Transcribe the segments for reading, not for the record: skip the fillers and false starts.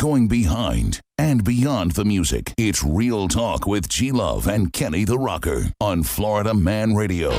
going behind and beyond the music. It's Real Talk with G-Love and Kenny the Rocker on Florida Man Radio.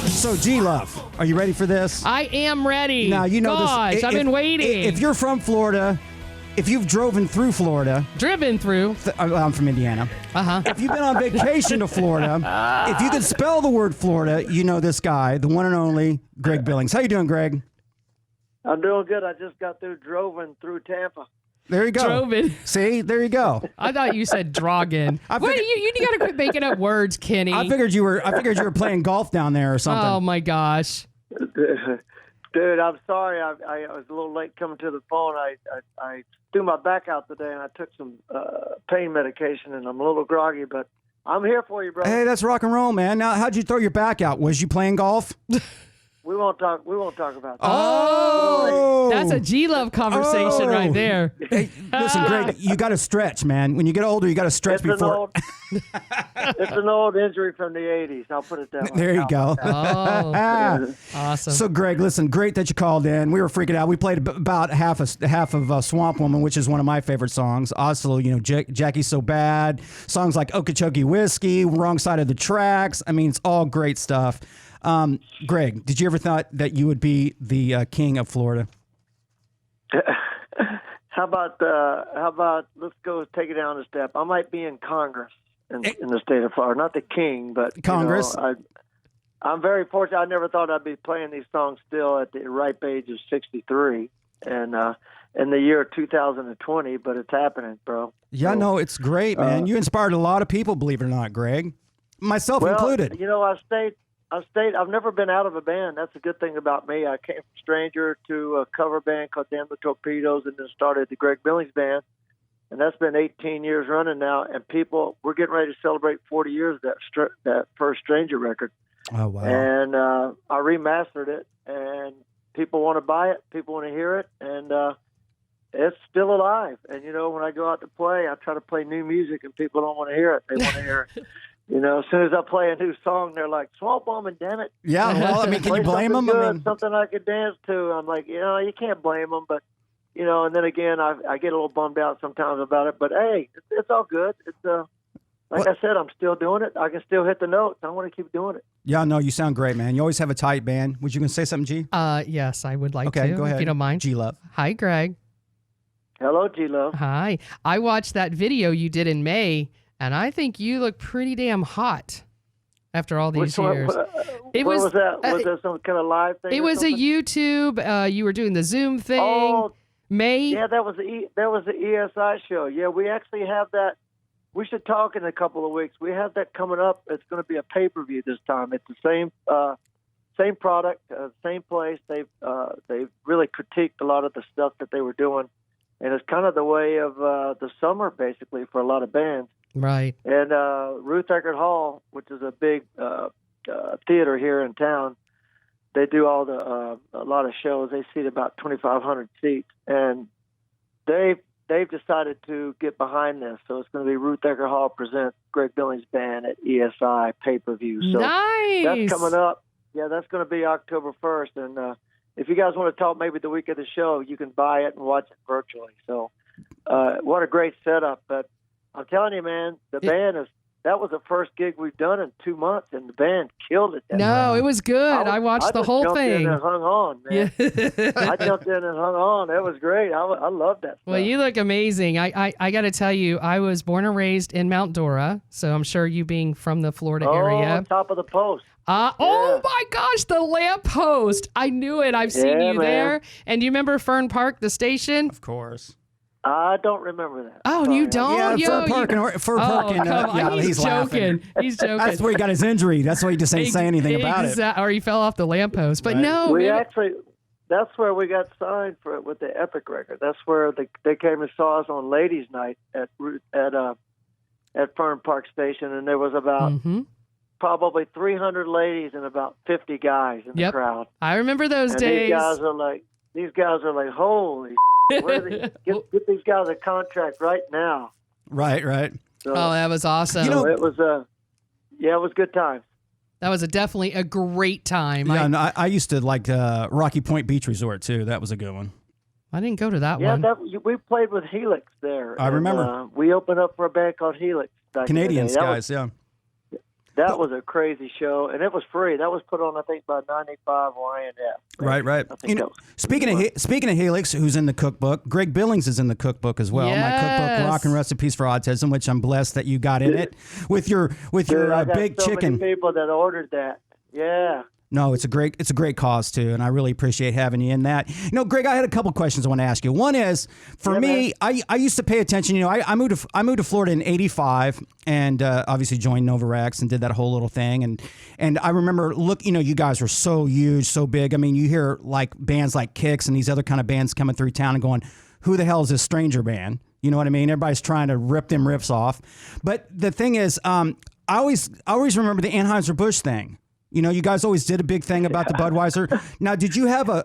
So, G-Love, are you ready for this? I am ready. Now, you know Gosh, this. I've been waiting. If you're from Florida, if you've driven through Florida. Driven through. I'm from Indiana. Uh-huh. If you've been on vacation to Florida, if you can spell the word Florida, you know this guy, the one and only Greg Billings. How you doing, Greg? I'm doing good. I just got drove through Tampa. There you go. Droven. See, there you go. I thought you said Drogon. Wait, you got to quit making up words, Kenny. I figured you were playing golf down there or something. Oh my gosh. Dude, I'm sorry. I was a little late coming to the phone. I threw my back out today, and I took some pain medication, and I'm a little groggy, but I'm here for you, bro. Hey, that's rock and roll, man. Now, how'd you throw your back out? Was you playing golf? We won't talk about that. Oh, that's a G-Love conversation right there. Hey, listen, Greg, you got to stretch, man. When you get older, you got to stretch before. It's an old injury from the 80s. I'll put it that way. There you go. Oh, awesome. So, Greg, listen, great that you called in. We were freaking out. We played about half of Swamp Woman, which is one of my favorite songs. Also, you know, Jackie's So Bad, songs like Okeechobee Whiskey, Wrong Side of the Tracks. I mean, it's all great stuff. Greg, did you ever thought that you would be the king of Florida? How about let's go take it down a step. I might be in Congress in the state of Florida, not the king, but Congress. You know, I'm very fortunate. I never thought I'd be playing these songs still at the ripe age of 63, and in the year 2020. But it's happening, bro. Yeah, so, no, it's great, man. You inspired a lot of people, believe it or not, Greg, myself included. You know, I've never been out of a band. That's a good thing about me. I came from stranger to a cover band called Damn the Torpedoes, and then started the Greg Billings Band. And that's been 18 years running now. And we're getting ready to celebrate 40 years of that first Stranger record. Oh, wow. And I remastered it, and people want to buy it. People want to hear it. And it's still alive. And, you know, when I go out to play, I try to play new music, and people don't want to hear it. They want to hear it. You know, as soon as I play a new song, they're like, "Swamp Woman, damn it!" Yeah, well, I mean, can you blame them? Good, I mean, something I could dance to. I'm like, you know, you can't blame them, but you know. And then again, I get a little bummed out sometimes about it. But hey, it's all good. It's like I said, I'm still doing it. I can still hit the notes. I want to keep doing it. Yeah, no, you sound great, man. You always have a tight band. Would you gonna say something, G? Yes, I would like okay, to. go ahead. If you don't mind. G-Love. Hi, Greg. Hello, G-Love. Hi. I watched that video you did in May, and I think you look pretty damn hot. After all these years. What was that? Was that some kind of live thing? It was a YouTube. You were doing the Zoom thing. Oh, May. Yeah, that was the ESI show. Yeah, we actually have that. We should talk in a couple of weeks. We have that coming up. It's going to be a pay-per-view this time. It's the same product, same place. They've really critiqued a lot of the stuff that they were doing, and it's kind of the way of the summer, basically, for a lot of bands. Right. And Ruth Eckerd Hall, which is a big theater here in town, they do all the a lot of shows. They seat about 2,500 seats, and they've decided to get behind this. So it's going to be Ruth Ecker Hall presents Greg Billings Band at ESI pay-per-view. So nice. That's coming up. Yeah, that's going to be October 1st. And if you guys want to talk maybe the week of the show, you can buy it and watch it virtually. So what a great setup. But I'm telling you, man, the band that was the first gig we've done in 2 months, and the band killed it. No, it was good. I watched the whole thing. I jumped in and hung on, man. Yeah. I jumped in and hung on. It was great. I love that stuff. Well, you look amazing. I got to tell you, I was born and raised in Mount Dora, so I'm sure you being from the Florida area. On top of the post. Oh, my gosh, the lamppost. I knew it. I've seen you there. And do you remember Fern Park, the station? Of course. I don't remember that. Oh, sorry. you don't? Yeah, Fur Park. Come on. He's joking. He's joking. That's where he got his injury. That's why he just ain't saying anything about it. Or he fell off the lamppost. But no, that's where we got signed for it with the Epic record. That's where they came and saw us on Ladies' Night at Fern Park Station, and there was about probably 300 ladies and about 50 guys in the crowd. I remember those days. These guys are like, holy. Get these guys a contract right now. Right. So, that was awesome. It was it was good times. That was definitely a great time. Yeah, I used to like Rocky Point Beach Resort too. That was a good one. I didn't go to that one. Yeah, we played with Helix there. I remember. We opened up for a band called Helix. Canadians guys, yeah. That was a crazy show, and it was free. That was put on, I think, by 95 YNF. Right. Speaking of Helix, who's in the cookbook, Greg Billings is in the cookbook as well. Yes. My cookbook, Rock and Recipes for Autism, which I'm blessed that you got in it with your big chicken. Many people that ordered that. Yeah. No, it's a great cause too, and I really appreciate having you in that. Greg, I had a couple questions I want to ask you. One is, for me, I used to pay attention. I moved to Florida in '85, and obviously joined Nova Rex and did that whole little thing. And I remember, you guys were so huge, so big. I mean, you hear like bands like Kix and these other kind of bands coming through town and going, "Who the hell is this stranger band?" You know what I mean? Everybody's trying to rip them riffs off. But the thing is, I always remember the Anheuser-Busch thing. You guys always did a big thing about the Budweiser. Now, did you have a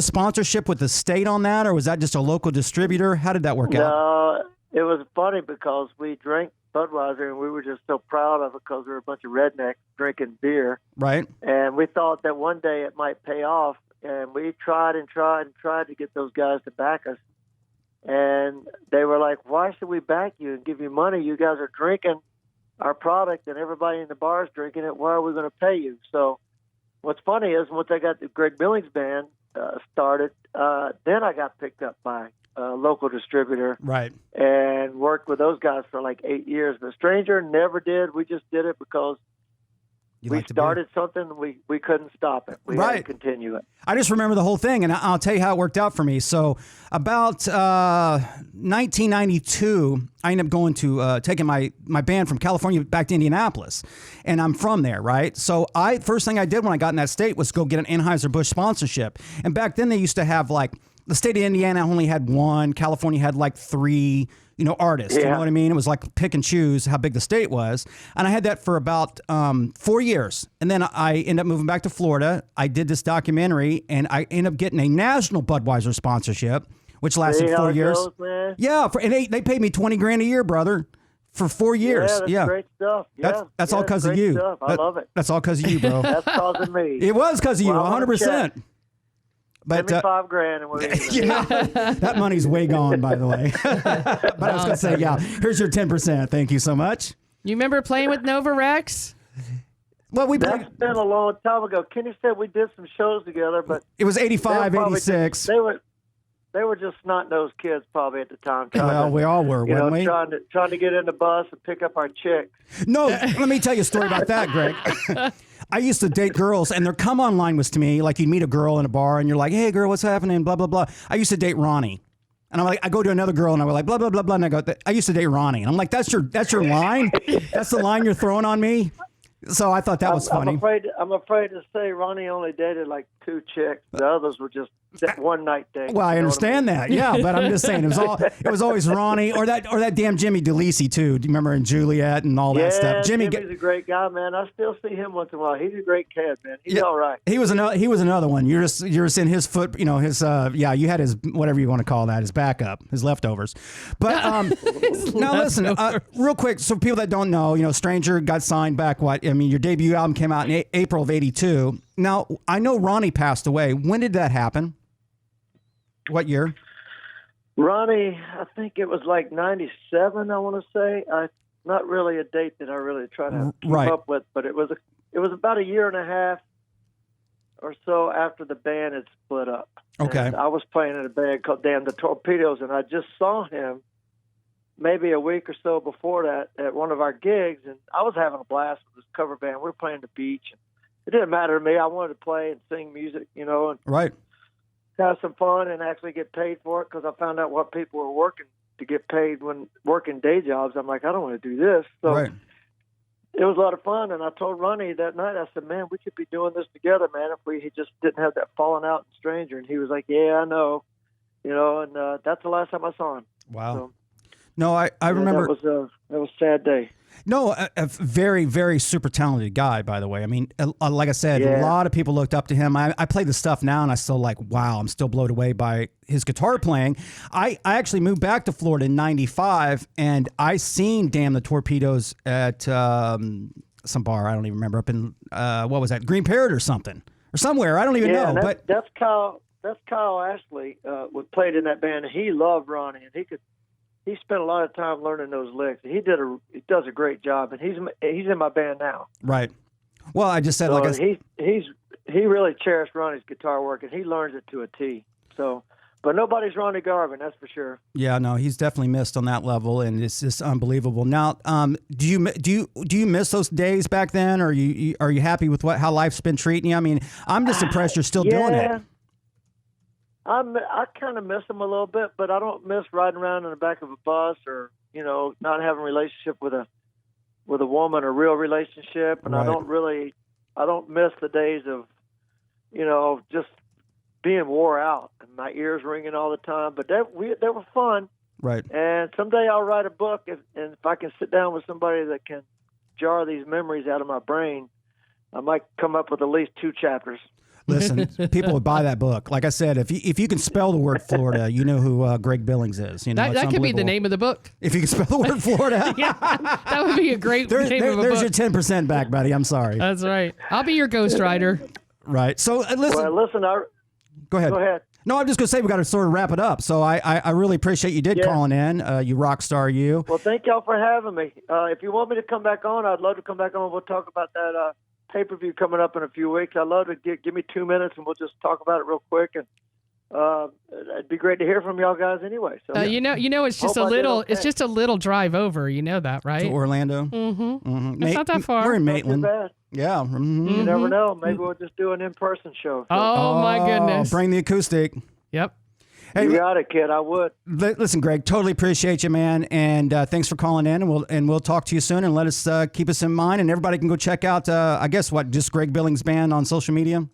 sponsorship with the state on that, or was that just a local distributor? How did that work out? No, it was funny because we drank Budweiser and we were just so proud of it because we were a bunch of rednecks drinking beer. Right. And we thought that one day it might pay off, and we tried to get those guys to back us. And they were like, "Why should we back you and give you money? You guys are drinking our product and everybody in the bar is drinking it. Why are we going to pay you?" So what's funny is once I got the Greg Billings Band started, then I got picked up by a local distributor. Right. And worked with those guys for like 8 years. But Stranger never did. We just did it because we started something. We couldn't stop it. We had to continue it. I just remember the whole thing, and I'll tell you how it worked out for me. So about 1992, I ended up going to taking my band from California back to Indianapolis, and I'm from there, right? So first thing I did when I got in that state was go get an Anheuser-Busch sponsorship. And back then they used to have like the state of Indiana only had one, California had like three. Artists, you know what I mean? It was like pick and choose how big the state was. And I had that for about 4 years. And then I ended up moving back to Florida. I did this documentary, and I ended up getting a national Budweiser sponsorship, which lasted 4 years. Yeah, and they paid me $20,000 a year, brother, for 4 years. Yeah, that's great stuff. That's all because of you. Stuff. I love it. That's all because of you, bro. That's because of me. It was because of you, 100%. But give me $5,000 and we're that money's way gone, by the way. But I was going to say, here's your 10%. Thank you so much. You remember playing with Nova Rex? Well, that's been a long time ago. Kenny said we did some shows together, but it was 85, 86. They were just snot-nosed kids probably at the time. We all were, weren't we? Trying to get in the bus and pick up our chicks. No, let me tell you a story about that, Greg. I used to date girls, and their come-on line was to me, like you'd meet a girl in a bar, and you're like, "Hey, girl, what's happening?" Blah, blah, blah. I used to date Ronnie. And I'm like, I go to another girl, and I was like, blah, blah, blah, blah. And I used to date Ronnie. And I'm like, that's your line? That's the line you're throwing on me? So I thought that was funny. I'm afraid to say Ronnie only dated like 2 chicks. The others were just one night dates. Well, I understand that, yeah, but I'm just saying it was always Ronnie or that damn Jimmy DeLisi too. Do you remember in Juliet and all that stuff? Jimmy's a great guy, man. I still see him once in a while. He's a great kid, man. He's all right. He was another one. You're just in his foot. You know his you had his whatever you want to call that, his backup, his leftovers. But now listen, real quick, so people that don't know, Stranger got signed back. Your debut album came out in April of '82. Now I know Ronnie passed away. When did that happen? What year? Ronnie, I think it was like 97, I want to say. Not really a date that I really try to keep up with, but it was about a year and a half or so after the band had split up. Okay. And I was playing in a band called Damn the Torpedoes, and I just saw him maybe a week or so before that at one of our gigs, and I was having a blast with this cover band. We were playing the beach. And it didn't matter to me. I wanted to play and sing music, and right. have some fun and actually get paid for it, because I found out what people were working to get paid when working day jobs. I'm like, I don't want to do this. So right. It was a lot of fun. And I told Ronnie that night, I said, man, we could be doing this together, man, if we just didn't have that falling out and Stranger. And he was like, yeah, I know. And that's the last time I saw him. Wow. So, no, I remember. That was a sad day. No, a very, very super talented guy, by the way. I mean, like I said, a lot of people looked up to him. I play the stuff now, and I still wow, I'm still blown away by his guitar playing. I actually moved back to Florida in '95, and I seen Damn the Torpedoes at some bar. I don't even remember, up in, what was that, Green Parrot or something, or somewhere. I don't even know. But that's Kyle Ashley played in that band, and he loved Ronnie, and he spent a lot of time learning those licks. He does a great job, and he's in my band now. Right. Well, I just said he really cherished Ronnie's guitar work, and he learns it to a T. So, but nobody's Ronnie Garvin, that's for sure. Yeah, no, he's definitely missed on that level, and it's just unbelievable. Now, do you miss those days back then, or are you happy with how life's been treating you? I mean, I'm just impressed you're still doing it. I kind of miss them a little bit, but I don't miss riding around in the back of a bus or not having a relationship with a woman, a real relationship, and right. I don't miss the days of just being wore out and my ears ringing all the time. But they were fun, right? And someday I'll write a book, and if I can sit down with somebody that can jar these memories out of my brain, I might come up with at least 2 chapters. Listen, people would buy that book. Like I said, if you can spell the word Florida, you know who Greg Billings is. That could be the name of the book. If you can spell the word Florida. Yeah, that would be a great name of a book. There's your 10% back, buddy. I'm sorry. That's right. I'll be your ghostwriter. Right. So listen. Well, listen. Go ahead. Go ahead. No, I'm just going to say we got to sort of wrap it up. So I really appreciate you calling in. You rock star, you. Well, thank y'all for having me. If you want me to come back on, I'd love to come back on. We'll talk about that pay-per-view coming up in a few weeks. I'd love to give me 2 minutes, and we'll just talk about it real quick. And it'd be great to hear from y'all guys anyway. So it's just it's just a little drive over. You know that, right? To Orlando. Mm-hmm. It's not that far. We're in Maitland. Not too bad. Yeah. Mm-hmm. You never know. Maybe we'll just do an in-person show. So. Oh my goodness! Bring the acoustic. Yep. Hey, you got it, kid. I would. Listen, Greg, totally appreciate you, man, and thanks for calling in. And we'll talk to you soon, and let us keep us in mind. And everybody can go check out, just Greg Billings Band on social media.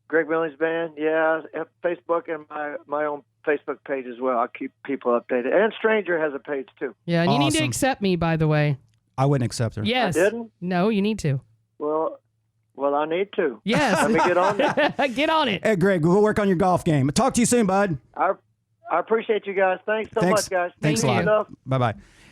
Greg Billings Band, yeah, Facebook and my own Facebook page as well. I'll keep people updated. And Stranger has a page too. Yeah, and you need to accept me, by the way. I wouldn't accept her. Yes. I didn't? No, you need to. Well, I need to. Yes. Let me get on that. Get on it. Hey, Greg, we'll work on your golf game. Talk to you soon, bud. I appreciate you guys. Thanks so much, guys. Thanks a lot. Bye-bye.